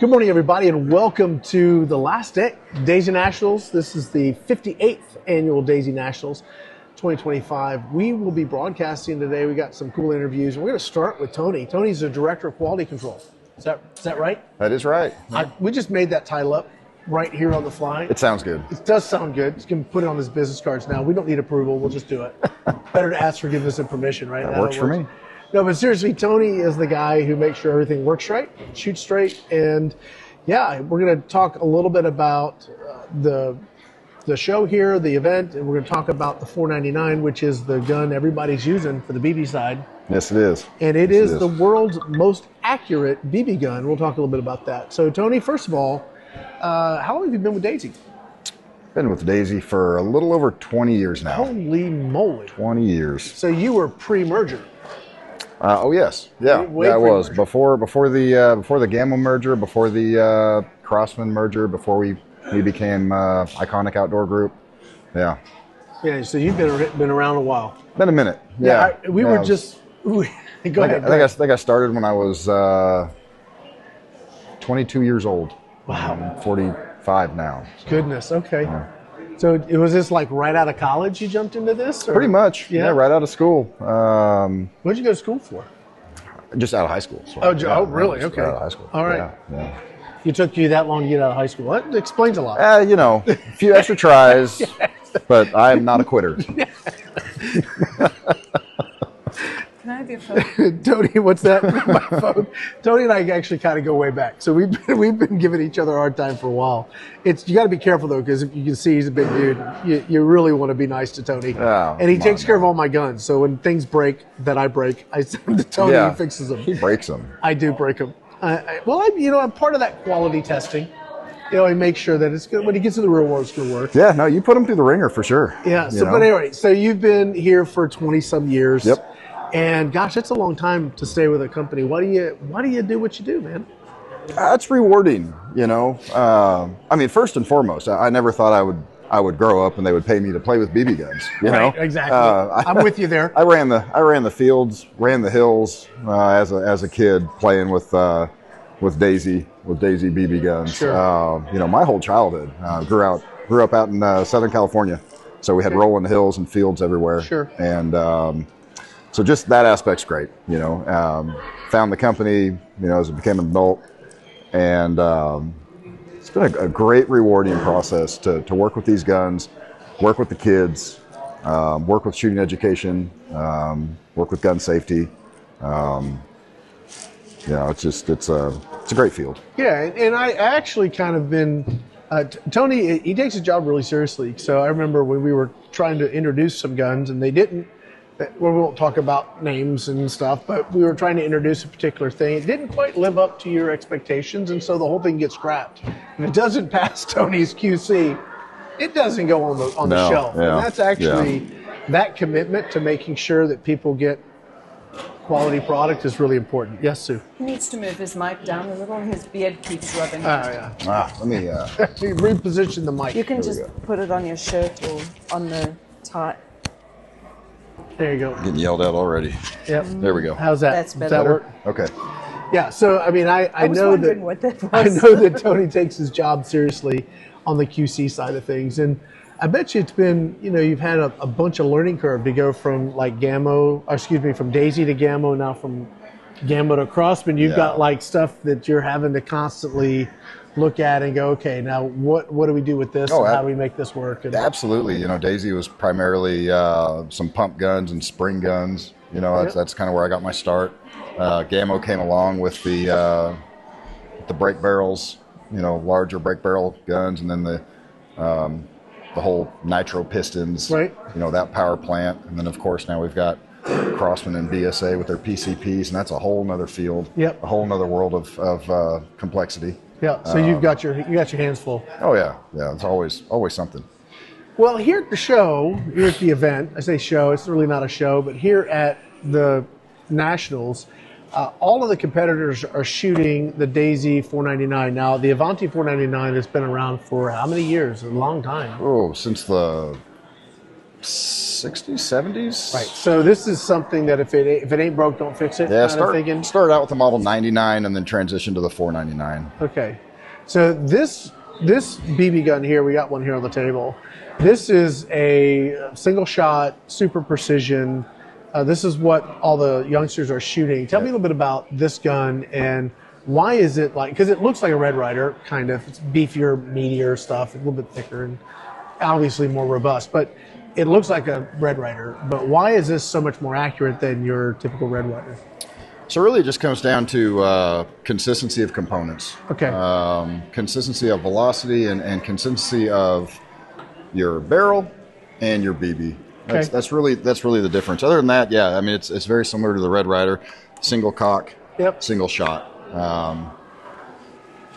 Good morning, everybody, and welcome to the last day, Daisy Nationals. This is the 58th annual Daisy Nationals 2025. We will be broadcasting today. We got some cool interviews. We're going to start with Tony. Tony's the Director of Quality Control. Is that right? That is right. We just made that title up right here on the fly. It sounds good. It does sound good. You can put it on his business cards now. We don't need approval. We'll just do it. Better to ask forgiveness and permission, right? That works for me. No, but seriously, Tony is the guy who makes sure everything works right, shoots straight, and yeah, we're going to talk a little bit about the show here, the event, and we're going to talk about the 499, which is the gun everybody's using for the BB side. Yes, it is. And it is the world's most accurate BB gun. We'll talk a little bit about that. So, Tony, first of all, how long have you been with Daisy? Been with Daisy for a little over 20 years now. Holy moly. 20 years. So you were pre-merger. Oh yes, yeah, I was before the Gamma merger, before the Crossman merger, before we became Iconic Outdoor Group. Yeah. Yeah. So you've been around a while. Been a minute. Yeah. We were just. Go ahead. I think I started when I was 22 years old. Wow. I'm 45 now. Goodness. Okay. Yeah. So was this like right out of college you jumped into this? Or? Pretty much. Yeah. Right out of school. What did you go to school for? Just out of high school. So, really? Okay. Out of high school. All right. Yeah. It took you that long to get out of high school. That explains a lot. A few extra tries, but I'm not a quitter. Can I have your phone? Tony, what's that? My phone. Tony and I actually kind of go way back, so we've been giving each other a hard time for a while. You got to be careful though, because if you can see he's a big dude. You really want to be nice to Tony, and he takes care of all my guns. So when things break that I break, I send them to Tony. Yeah, he fixes them. He breaks them. I do break them. I'm part of that quality testing. He makes sure that it's good when he gets in the real world. It's going to work. Yeah, no, you put him through the ringer for sure. Yeah. But anyway, so you've been here for 20 some years. Yep. And gosh, that's a long time to stay with a company. Why do you do what you do, man? It's rewarding, first and foremost, I never thought I would grow up and they would pay me to play with BB guns. Right, exactly. I'm with you there. I ran the fields, ran the hills as a kid playing with Daisy BB guns. Sure. My whole childhood grew up out in Southern California, so we had rolling hills and fields everywhere. Sure. And so just that aspect's great, found the company, as it became an adult, and it's been a great rewarding process to work with these guns, work with the kids, work with shooting education, work with gun safety. It's a great field. Yeah, and I actually kind of been, Tony, he takes his job really seriously. So I remember when we were trying to introduce some guns and they didn't, we won't talk about names and stuff, but we were trying to introduce a particular thing. It didn't quite live up to your expectations, and so the whole thing gets scrapped. If it doesn't pass Tony's QC, it doesn't go on the shelf. Yeah, and that's actually that commitment to making sure that people get quality product is really important. Yes, Sue? He needs to move his mic down a little. His beard keeps rubbing. Let me reposition the mic. You can just put it on your shirt or on the tie. There you go. Getting yelled at already. Yep. There we go. How's that? That's better. Does that work? Okay. Yeah. So I know that what that was. I know that Tony takes his job seriously on the QC side of things, and I bet you it's been you've had a bunch of learning curve to go from from Daisy to Gamma, now from Gamma to Crossman. You've got like stuff that you're having to constantly look at and go, okay, now what do we do with this? And how do we make this work? And absolutely. Daisy was primarily some pump guns and spring guns. That's kind of where I got my start. Gamma came along with the brake barrels, larger brake barrel guns, and then the whole nitro pistons, right? That power plant, and then of course now we've got Crossman and BSA with their PCPs, and that's a whole nother field, a whole nother world of complexity. Yeah, so you got your hands full. Oh yeah, it's always something. Well, here at the show, here at the event, I say show, it's really not a show, but here at the Nationals, all of the competitors are shooting the Daisy 499. Now, the Avanti 499 has been around for how many years? A long time. Oh, since the 60s, 70s. Right. So this is something that if it ain't broke, don't fix it. Yeah, kind of thinking. started out with the model 99 and then transitioned to the 499. Okay. So this BB gun here, we got one here on the table. This is a single shot, super precision. This is what all the youngsters are shooting. Tell me a little bit about this gun and why is it like, because it looks like a Red Ryder, kind of. It's beefier, meatier stuff, a little bit thicker and obviously more robust, but it looks like a Red Ryder. But why is this so much more accurate than your typical Red Ryder? So really it just comes down to consistency of components. Okay. Consistency of velocity and consistency of your barrel and your BB. That's really the difference. Other than that, yeah, I mean it's very similar to the Red Ryder, single cock, single shot.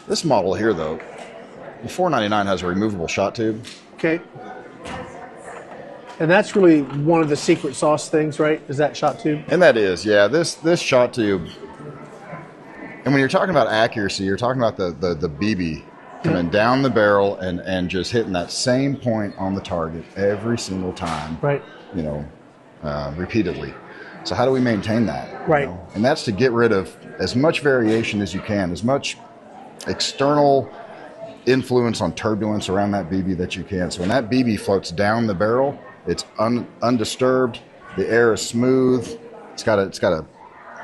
This model here though, the 499 has a removable shot tube. Okay. And that's really one of the secret sauce things, right? Is that shot tube? And that is, yeah. This shot tube. And when you're talking about accuracy, you're talking about the BB coming down the barrel and just hitting that same point on the target every single time. Right. You know, repeatedly. So how do we maintain that? Right. You know? And that's to get rid of as much variation as you can, as much external influence on turbulence around that BB that you can. So when that BB floats down the barrel, it's undisturbed. The air is smooth. It's got a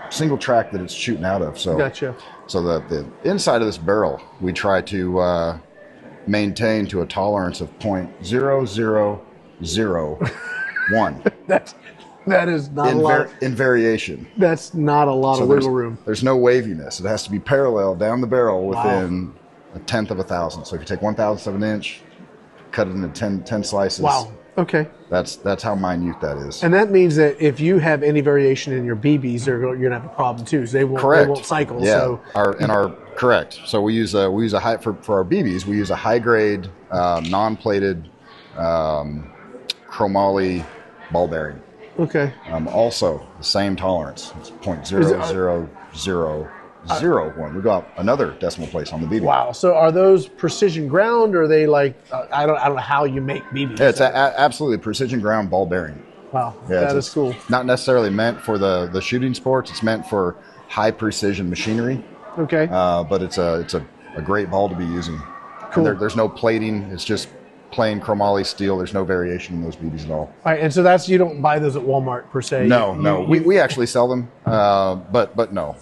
single track that it's shooting out of. So, gotcha. So the inside of this barrel, we try to maintain to a tolerance of 0.0001. That is not a lot. In variation. That's not a lot of wiggle room. There's no waviness. It has to be parallel down the barrel within a tenth of a thousandth. So if you take 1/1000th of an inch, cut it into 10 slices. Wow. Okay. That's how minute that is. And that means that if you have any variation in your BBs, you're going to have a problem too. So they won't cycle. Yeah. So correct. So we use a high for our BBs. We use a high grade non-plated chromoly ball bearing. Okay. Also the same tolerance. It's 0.00001. We got another decimal place on the BB. Wow. So are those precision ground, or are they like I don't know how you make BBs? Yeah, it's absolutely precision ground ball bearing. Wow, yeah, that is cool. Not necessarily meant for the shooting sports. It's meant for high precision machinery. Okay. But it's a great ball to be using. Cool. And there's no plating. It's just plain chromoly steel. There's no variation in those BBs at all. All right, and so you don't buy those at Walmart per se. No. We actually sell them, but no,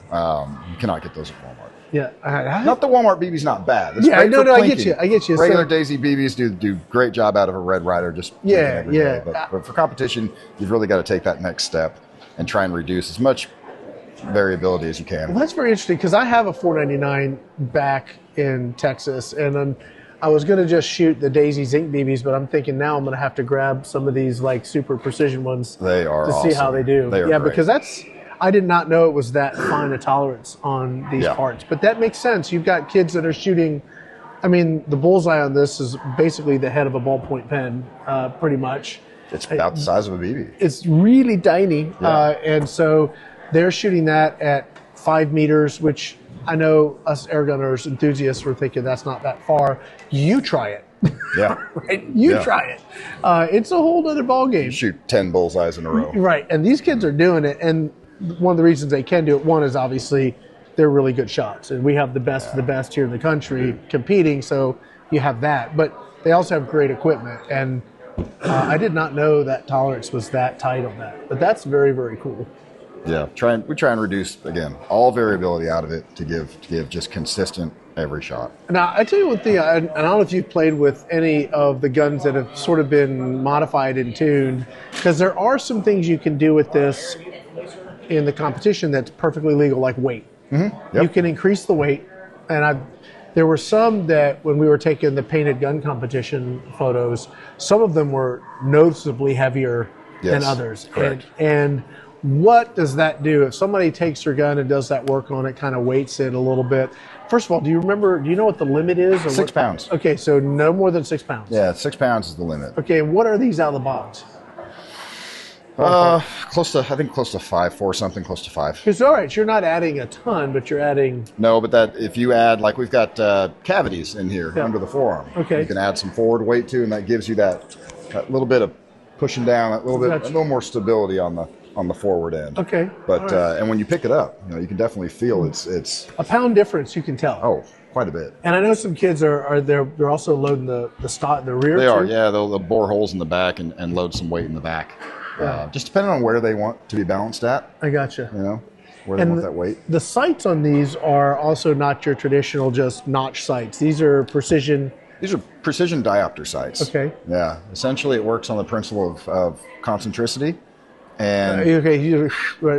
you cannot get those at Walmart. Yeah, not the Walmart BB's not bad. It's yeah, great for I get you. Regular Daisy BBs do great job out of a Red Ryder. Just every day. But for competition, you've really got to take that next step and try and reduce as much variability as you can. Well, that's very interesting because I have a 499 back in Texas, and I was going to just shoot the Daisy Zinc BBs, but I'm thinking now I'm going to have to grab some of these like super precision ones. They are to see how they do. They are great. Because I did not know it was that fine a tolerance on these parts, but that makes sense. You've got kids that are shooting. I mean, the bullseye on this is basically the head of a ballpoint pen, pretty much. It's about the size of a BB. It's really tiny, and so they're shooting that at 5 meters, which I know us airgunners enthusiasts were thinking that's not that far. You try it. Yeah. Right? You try it. It's a whole other ballgame. You shoot 10 bullseyes in a row. Right. And these kids are doing it. And one of the reasons they can do it, one is obviously they're really good shots. And we have the best of the best here in the country competing. So you have that. But they also have great equipment. And I did not know that tolerance was that tight on that. But that's very, very cool. Yeah, we try and reduce, again, all variability out of it to give just consistent every shot. Now, I tell you one thing, I don't know if you've played with any of the guns that have sort of been modified and tuned, because there are some things you can do with this in the competition that's perfectly legal, like weight. Mm-hmm. Yep. You can increase the weight, and there were some that when we were taking the painted gun competition photos, some of them were noticeably heavier than others. Correct. And what does that do? If somebody takes their gun and does that work on it, kind of weights it a little bit. First of all, do you know what the limit is? Or 6 pounds. Okay, so no more than 6 pounds. Yeah, 6 pounds is the limit. Okay, and what are these out of the box? Close to 5, 4 something, close to 5. It's all right, you're not adding a ton, but you're adding... No, but that if you add, like we've got cavities in here under the forearm. Okay. You can add some forward weight to, and that gives you that little bit of pushing down a little more stability on the forward end. Okay. But and when you pick it up, you can definitely feel it's a pound difference. You can tell. Oh, quite a bit. And I know some kids they're also loading the rear. They too. are, yeah. They'll bore holes in the back and load some weight in the back. Just depending on where they want to be balanced at. I gotcha. Where they want that weight. The sights on these are also not your traditional just notch sights. These are precision. These are precision diopter sights. Okay. Yeah. Essentially, it works on the principle of concentricity. And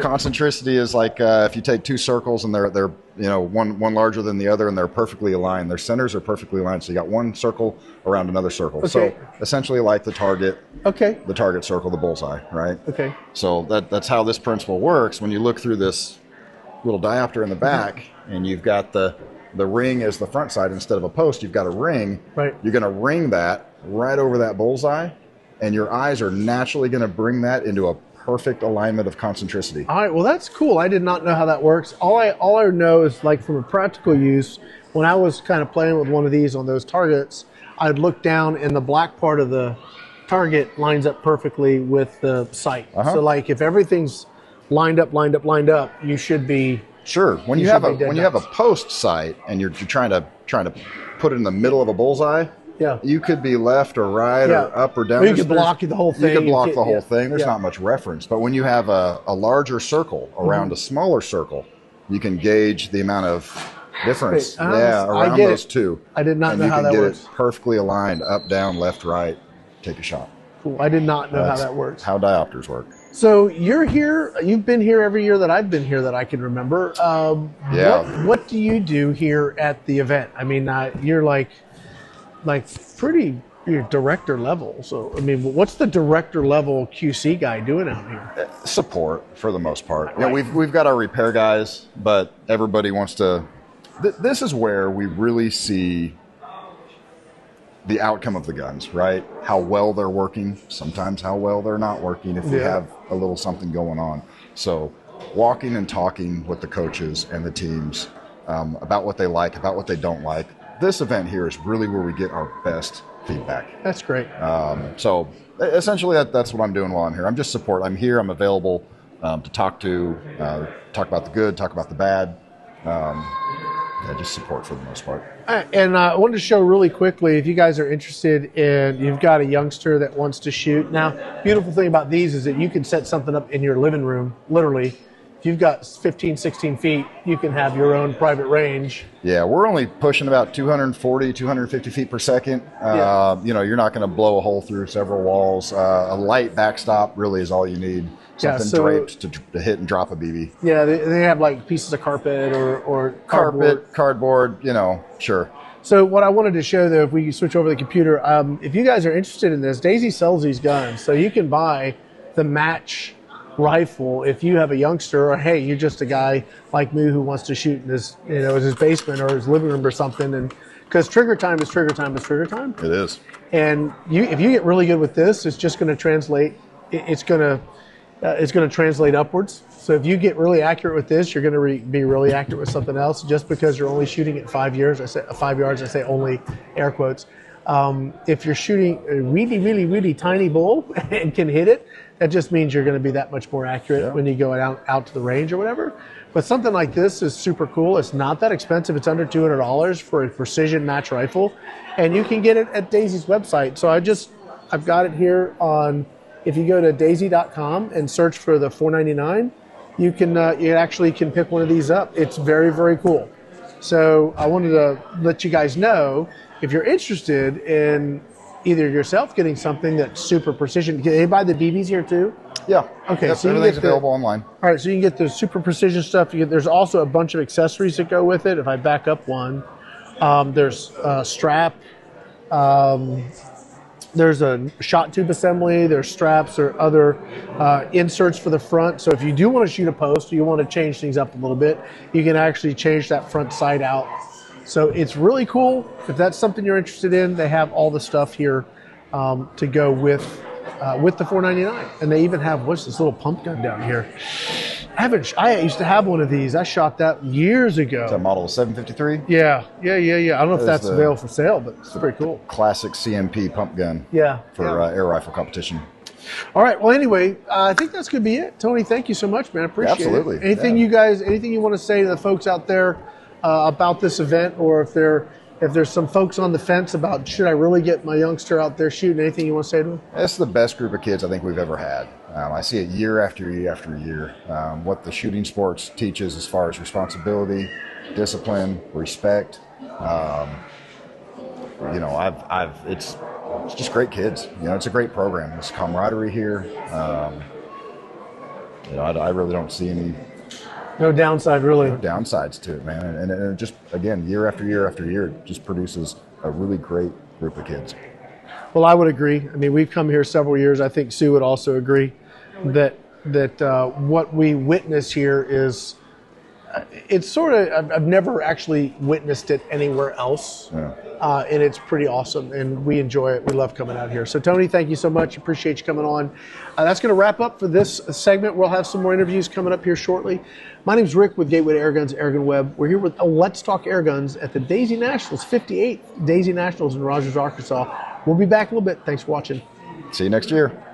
concentricity is like if you take two circles and they're one larger than the other and they're perfectly aligned. Their centers are perfectly aligned. So you got one circle around another circle. Okay. So essentially like the target. Okay. The target circle, the bullseye, right? Okay. So that's how this principle works. When you look through this little diopter in the back and you've got the ring as the front side instead of a post, you've got a ring. Right. You're going to ring that right over that bullseye, and your eyes are naturally going to bring that into a perfect alignment of concentricity. All right, well that's cool. I did not know how that works. All I know is, like, from a practical use, when I was kind of playing with one of these on those targets, I'd look down and the black part of the target lines up perfectly with the sight. So like if everything's lined up, you should be sure. When you have a post sight and you're trying to put it in the middle of a bullseye, you could be left or right or up or down. Or you could block the whole thing. You could block the whole thing. There's not much reference. But when you have a larger circle around a smaller circle, you can gauge the amount of difference around those two. I did not know how that works. And you can get it perfectly aligned, up, down, left, right, take a shot. Cool. I did not know how that works. How diopters work. So you're here, you've been here every year that I've been here that I can remember. What do you do here at the event? I mean, you're like pretty director level. So, I mean, what's the director level QC guy doing out here? Support for the most part. Yeah, we've got our repair guys, but everybody wants to. This is where we really see the outcome of the guns, right? How well they're working, sometimes how well they're not working if we have a little something going on. So walking and talking with the coaches and the teams about what they like, about what they don't like. This event here is really where we get our best feedback. That's great. So essentially that's what I'm doing while I'm here. I'm just support. I'm here. I'm available to talk about the good, talk about the bad. Just support for the most part. And I wanted to show really quickly, if you guys are interested in, you've got a youngster that wants to shoot. Now, beautiful thing about these is that you can set something up in your living room, literally. If you've got 15, 16 feet, you can have your own private range. Yeah, we're only pushing about 240, 250 feet per second. You're not going to blow a hole through several walls. A light backstop really is all you need. Something draped to hit and drop a BB. Yeah, they have like pieces of carpet or cardboard, sure. So what I wanted to show, though, if we switch over the computer, if you guys are interested in this, Daisy sells these guns. So you can buy the match rifle if you have a youngster, or hey, you're just a guy like me who wants to shoot in his, in his basement or his living room or something. And because trigger time is trigger time is trigger time. It is. And if you get really good with this, it's just going to translate. It's going to translate upwards. So if you get really accurate with this, you're going to be really accurate with something else. Just because you're only shooting at 5 yards, I say only air quotes. If you're shooting a really, really, really tiny bull and can hit it, that just means you're going to be that much more accurate when you go out to the range or whatever. But something like this is super cool. It's not that expensive. It's under $200 for a precision match rifle, and you can get it at Daisy's website. So I've got it here on. If you go to daisy.com and search for the $499, you actually can pick one of these up. It's very, very cool. So I wanted to let you guys know, if you're interested in either yourself getting something that's super precision. Can they buy the BBs here too? Yeah. Okay. Yep, so everything's available online. All right. So you can get the super precision stuff. There's also a bunch of accessories that go with it. If I back up one, there's a strap. There's a shot tube assembly, there's straps or other inserts for the front. So if you do want to shoot a post, or you want to change things up a little bit, you can actually change that front sight out. So it's really cool. If that's something you're interested in, they have all the stuff here to go with the $499. And they even have, what's this little pump gun down here? I used to have one of these. I shot that years ago. It's a model 753? Yeah. I don't know if that's available for sale, but it's pretty cool. Classic CMP pump gun. Yeah. For air rifle competition. All right. Well, anyway, I think that's going to be it. Tony, thank you so much, man. I appreciate Absolutely. it. Anything anything you want to say to the folks out there about this event, or if there's some folks on the fence about should I really get my youngster out there shooting, anything you want to say to them? It's the best group of kids I think we've ever had. I see it year after year after year. What the shooting sports teaches as far as responsibility, discipline, respect. It's just great kids. It's a great program. There's camaraderie here. I really don't see any No downside, really. downsides to it, man. And it just, again, year after year after year, it just produces a really great group of kids. Well, I would agree. I mean, we've come here several years. I think Sue would also agree that what we witness here is, it's sort of, I've never actually witnessed it anywhere else. Yeah. And it's pretty awesome, and we enjoy it. We love coming out here. So, Tony, thank you so much. Appreciate you coming on. That's going to wrap up for this segment. We'll have some more interviews coming up here shortly. My name's Rick with Gateway to Airguns, AirgunWeb. We're here with Let's Talk Airguns at the Daisy Nationals, 58th Daisy Nationals in Rogers, Arkansas. We'll be back in a little bit. Thanks for watching. See you next year.